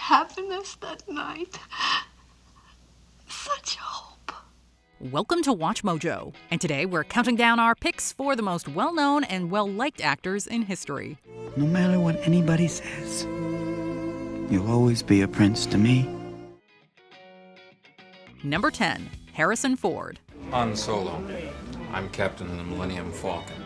happiness that night. Such hope. Welcome to Watch Mojo, and today we're counting down our picks for the most well-known and well-liked actors in history. No matter what anybody says, you'll always be a prince to me. Number 10, Harrison Ford. Han Solo. I'm captain of the Millennium Falcon.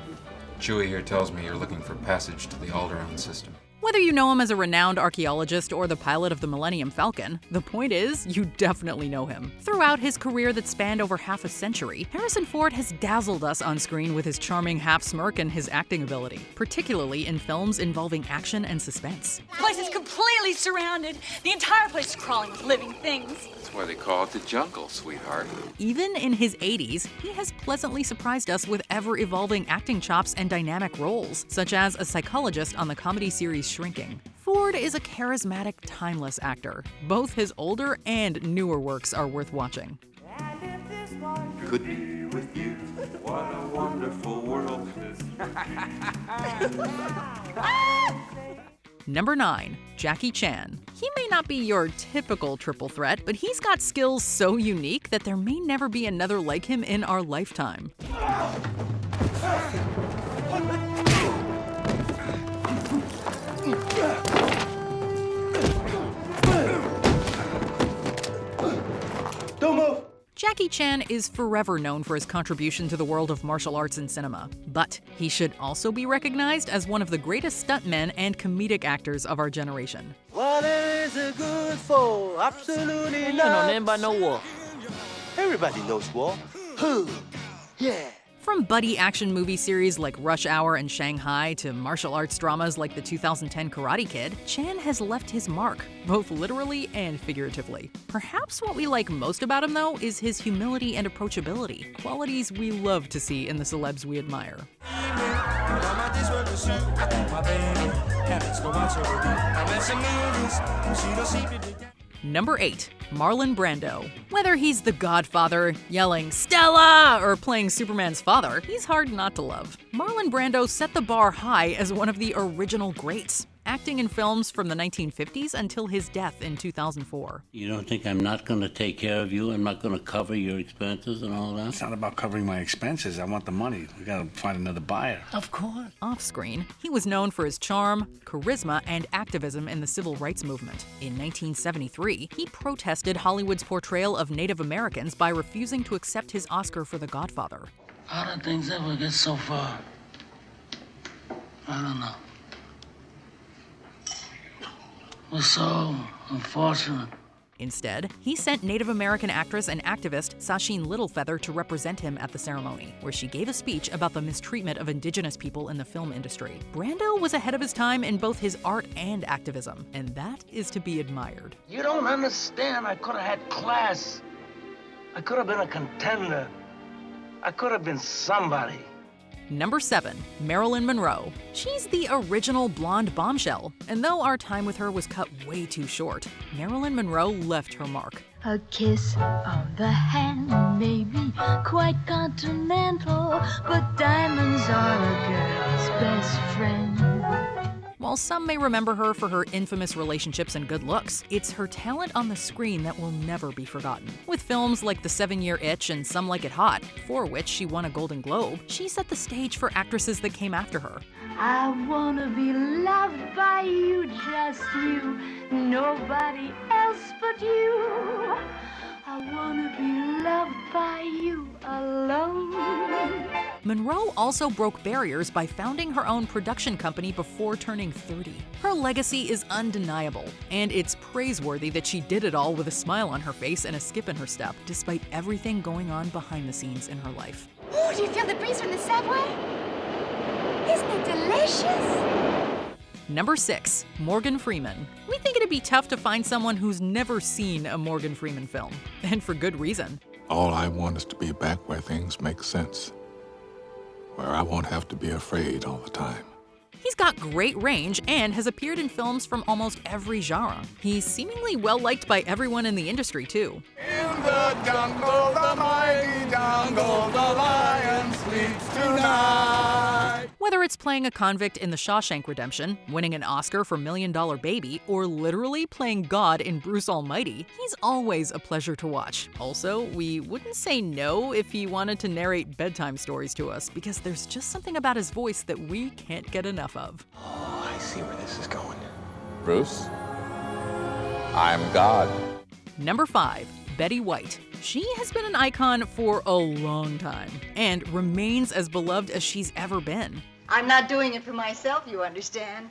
Chewie here tells me you're looking for passage to the Alderaan system. Whether you know him as a renowned archaeologist or the pilot of the Millennium Falcon, the point is, you definitely know him. Throughout his career that spanned over half a century, Harrison Ford has dazzled us on screen with his charming half-smirk and his acting ability, particularly in films involving action and suspense. The place is completely surrounded. The entire place is crawling with living things. That's why they call it the jungle, sweetheart. Even in his 80s, he has pleasantly surprised us with ever-evolving acting chops and dynamic roles, such as a psychologist on the comedy series Shrinking. Ford is a charismatic, timeless actor. Both his older and newer works are worth watching. Could be with you. What a wonderful world. Number 9, Jackie Chan. He may not be your typical triple threat, but he's got skills so unique that there may never be another like him in our lifetime. Don't move! Jackie Chan is forever known for his contribution to the world of martial arts and cinema, but he should also be recognized as one of the greatest stuntmen and comedic actors of our generation. What is it good for? Absolutely You know nothing about no war. Everybody knows war. Who? Yeah. From buddy action movie series like Rush Hour and Shanghai to martial arts dramas like the 2010 Karate Kid, Chan has left his mark, both literally and figuratively. Perhaps what we like most about him, though, is his humility and approachability, qualities we love to see in the celebs we admire. Number 8, Marlon Brando. Whether he's the Godfather, yelling "Stella!" or playing Superman's father, he's hard not to love. Marlon Brando set the bar high as one of the original greats, acting in films from the 1950s until his death in 2004. You don't think I'm not going to take care of you? I'm not going to cover your expenses and all that? It's not about covering my expenses. I want the money. We gotta find another buyer. Of course. Off-screen, he was known for his charm, charisma, and activism in the civil rights movement. In 1973, he protested Hollywood's portrayal of Native Americans by refusing to accept his Oscar for The Godfather. How did things ever get so far? I don't know. It was so unfortunate. Instead, he sent Native American actress and activist Sacheen Littlefeather to represent him at the ceremony, where she gave a speech about the mistreatment of indigenous people in the film industry. Brando was ahead of his time in both his art and activism, and that is to be admired. You don't understand. I could have had class. I could have been a contender. I could have been somebody. Number 7, Marilyn Monroe. She's the original blonde bombshell, and though our time with her was cut way too short, Marilyn Monroe left her mark. A kiss on the hand may be quite continental, but diamonds are a girl's best friend. While some may remember her for her infamous relationships and good looks, it's her talent on the screen that will never be forgotten. With films like The 7-Year Itch and Some Like It Hot, for which she won a Golden Globe, she set the stage for actresses that came after her. I wanna be loved by you, just you, nobody else but you. I wanna be loved by you alone. Monroe also broke barriers by founding her own production company before turning 30. Her legacy is undeniable, and it's praiseworthy that she did it all with a smile on her face and a skip in her step, despite everything going on behind the scenes in her life. Ooh, do you feel the breeze from the subway? Isn't it delicious? Number 6, Morgan Freeman. We think it'd be tough to find someone who's never seen a Morgan Freeman film, and for good reason. All I want is to be back where things make sense, where I won't have to be afraid all the time. He's got great range and has appeared in films from almost every genre. He's seemingly well-liked by everyone in the industry, too. In the jungle, the mighty jungle, the lion sleeps tonight. Whether it's playing a convict in The Shawshank Redemption, winning an Oscar for $1 Million Baby, or literally playing God in Bruce Almighty, he's always a pleasure to watch. Also, we wouldn't say no if he wanted to narrate bedtime stories to us, because there's just something about his voice that we can't get enough of. Oh, I see where this is going. Bruce, I'm God. Number 5. Betty White. She has been an icon for a long time and remains as beloved as she's ever been. I'm not doing it for myself, you understand,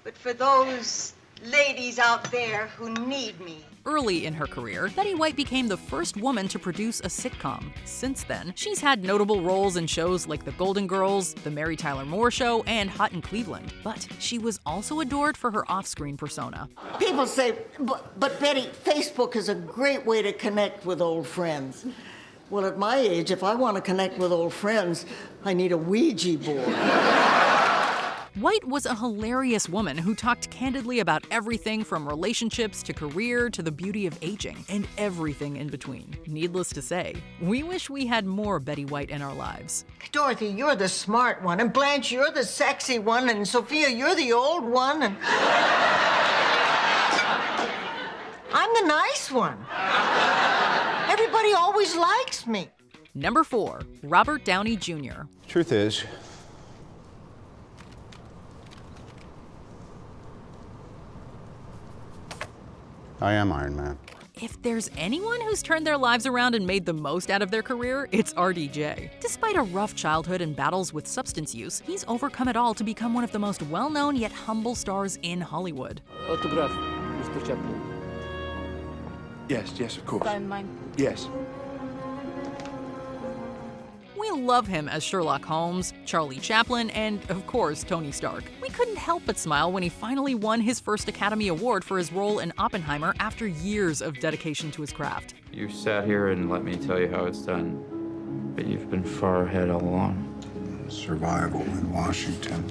but for those ladies out there who need me. Early in her career, Betty White became the first woman to produce a sitcom. Since then, she's had notable roles in shows like The Golden Girls, The Mary Tyler Moore Show, and Hot in Cleveland. But she was also adored for her off-screen persona. People say, but Betty, Facebook is a great way to connect with old friends. Well, at my age, if I want to connect with old friends, I need a Ouija board. White was a hilarious woman who talked candidly about everything from relationships to career to the beauty of aging, and everything in between. Needless to say, we wish we had more Betty White in our lives. Dorothy, you're the smart one, and Blanche, you're the sexy one, and Sophia, you're the old one, and I'm the nice one. Everybody always likes me. Number 4. Robert Downey Jr. Truth is, I am Iron Man. If there's anyone who's turned their lives around and made the most out of their career, it's RDJ. Despite a rough childhood and battles with substance use, he's overcome it all to become one of the most well-known yet humble stars in Hollywood. Autograph, Mr. Chaplin. Yes, of course. Mine. Yes. We love him as Sherlock Holmes, Charlie Chaplin, and, of course, Tony Stark. We couldn't help but smile when he finally won his first Academy Award for his role in Oppenheimer after years of dedication to his craft. You sat here and let me tell you how it's done, but you've been far ahead all along. Survival in Washington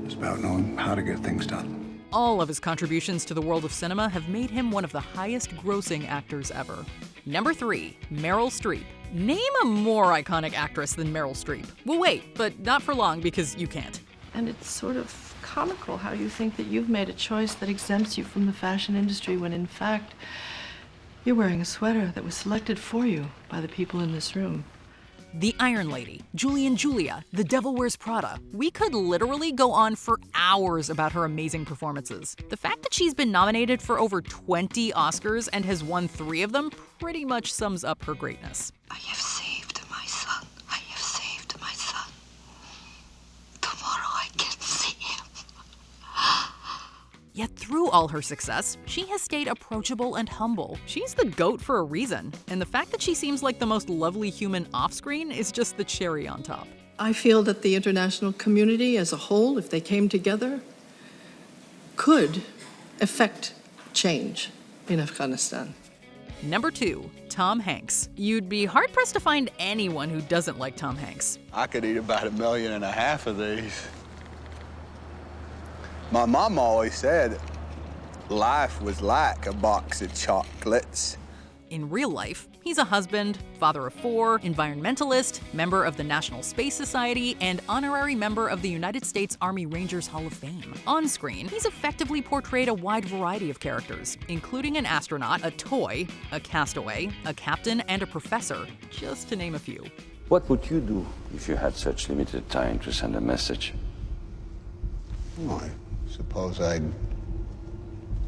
is about knowing how to get things done. All of his contributions to the world of cinema have made him one of the highest-grossing actors ever. Number 3. Meryl Streep. Name a more iconic actress than Meryl Streep. We'll wait, but not for long because you can't. And it's sort of comical how you think that you've made a choice that exempts you from the fashion industry when in fact you're wearing a sweater that was selected for you by the people in this room. The Iron Lady, Julie and Julia, The Devil Wears Prada. We could literally go on for hours about her amazing performances. The fact that she's been nominated for over 20 Oscars and has won 3 of them pretty much sums up her greatness. I have saved my son. I have saved my son. Tomorrow I can see him. Yet through all her success, she has stayed approachable and humble. She's the GOAT for a reason, and the fact that she seems like the most lovely human off-screen is just the cherry on top. I feel that the international community as a whole, if they came together, could effect change in Afghanistan. Number 2. Tom Hanks. You'd be hard-pressed to find anyone who doesn't like Tom Hanks. I could eat about 1.5 million of these. My mom always said life was like a box of chocolates. In real life, he's a husband, father of 4, environmentalist, member of the National Space Society, and honorary member of the United States Army Rangers Hall of Fame. On screen, he's effectively portrayed a wide variety of characters, including an astronaut, a toy, a castaway, a captain, and a professor, just to name a few. What would you do if you had such limited time to send a message? Well, I suppose I'd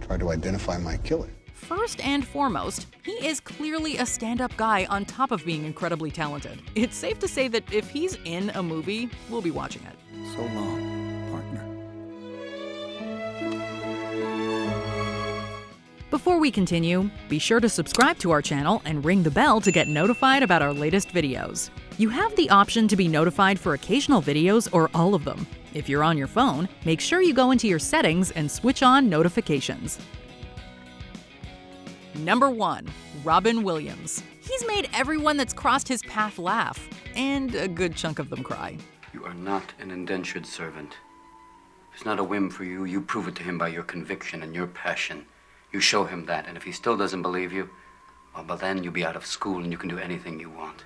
try to identify my killer. First and foremost, he is clearly a stand-up guy on top of being incredibly talented. It's safe to say that if he's in a movie, we'll be watching it. So long, partner. Before we continue, be sure to subscribe to our channel and ring the bell to get notified about our latest videos. You have the option to be notified for occasional videos or all of them. If you're on your phone, make sure you go into your settings and switch on notifications. Number 1. Robin Williams. He's made everyone that's crossed his path laugh, and a good chunk of them cry. You are not an indentured servant. It's not a whim for you. You prove it to him by your conviction and your passion. You show him that, and if he still doesn't believe you, well, then you'll be out of school and you can do anything you want.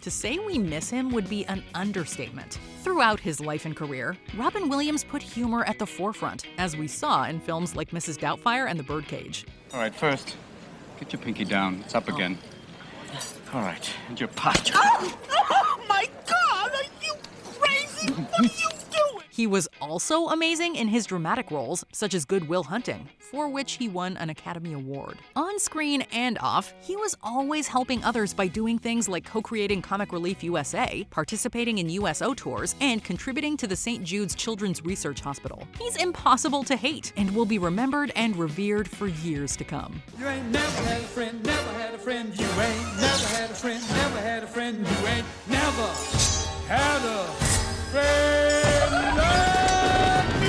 To say we miss him would be an understatement. Throughout his life and career, Robin Williams put humor at the forefront, as we saw in films like Mrs. Doubtfire and The Birdcage. All right, first, get your pinky down. It's up again. All right, and your posture. Oh my God! Are you crazy? What are you doing? He was also amazing in his dramatic roles, such as Good Will Hunting, for which he won an Academy Award. On screen and off, he was always helping others by doing things like co-creating Comic Relief USA, participating in USO tours, and contributing to the St. Jude's Children's Research Hospital. He's impossible to hate and will be remembered and revered for years to come. You ain't never had a friend, never had a friend. You ain't never had a friend, never had a friend. You ain't never had a friend like me.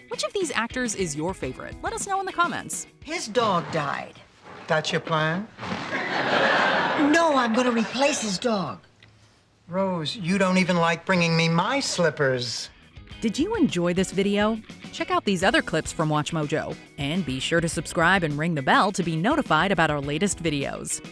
Which of these actors is your favorite? Let us know in the comments. His dog died. That's your plan? No, I'm going to replace his dog. Rose, you don't even like bringing me my slippers. Did you enjoy this video? Check out these other clips from WatchMojo, and be sure to subscribe and ring the bell to be notified about our latest videos.